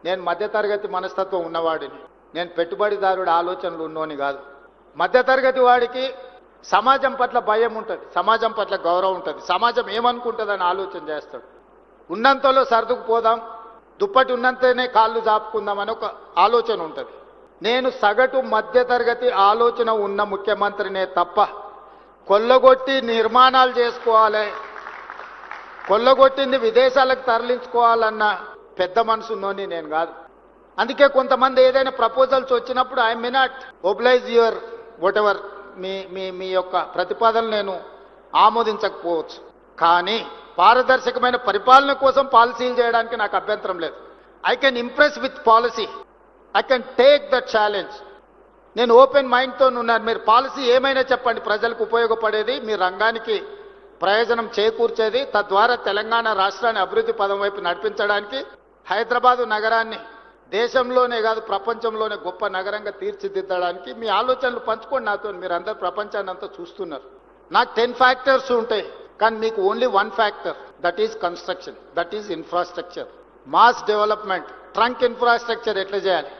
నేను మధ్యతరగతి మనస్తత్వం ఉన్నవాడిని. నేను పెట్టుబడిదారుడి ఆలోచనలు ఉన్నోని కాదు. మధ్యతరగతి వాడికి సమాజం పట్ల భయం ఉంటుంది, సమాజం పట్ల గౌరవం ఉంటుంది, సమాజం ఏమనుకుంటుందని ఆలోచన చేస్తాడు. ఉన్నంతలో సర్దుకుపోదాం, దుప్పటి ఉన్నంతనే కాళ్ళు జాపుకుందామని ఒక ఆలోచన ఉంటుంది. నేను సగటు మధ్యతరగతి ఆలోచన ఉన్న ముఖ్యమంత్రినే తప్ప కొల్లగొట్టి నిర్మాణాలు చేసుకోవాలి, కొల్లగొట్టింది విదేశాలకు తరలించుకోవాలన్న పెద్ద మనసున్నోని నేను కాదు. అందుకే కొంతమంది ఏదైనా ప్రపోజల్స్ వచ్చినప్పుడు I may not oblige your whatever మీ యొక్క ప్రతిపాదనలు నేను ఆమోదించకపోవచ్చు. కానీ పారదర్శకమైన పరిపాలన కోసం పాలసీలు చేయడానికి నాకు అభ్యంతరం లేదు. I can impress with policy, I can take the challenge. నేను ఓపెన్ మైండ్తో ఉన్నాను. మీరు పాలసీ ఏమైనా చెప్పండి, ప్రజలకు ఉపయోగపడేది, మీ రంగానికి ప్రయోజనం చేకూర్చేది, తద్వారా తెలంగాణ రాష్ట్రాన్ని అభివృద్ధి పదం వైపు నడిపించడానికి, హైదరాబాదు నగరాన్ని దేశంలోనే కాదు ప్రపంచంలోనే గొప్ప నగరంగా తీర్చిదిద్దడానికి మీ ఆలోచనలు పంచుకోండి నాతో. మీరు అందరు ప్రపంచాన్ని అంతా చూస్తున్నారు. నాకు 10 ఫ్యాక్టర్స్ ఉంటాయి, కానీ మీకు only 1 factor, that is construction, that is infrastructure, mass development. Trunk infrastructure ఎట్లా చేయాలి,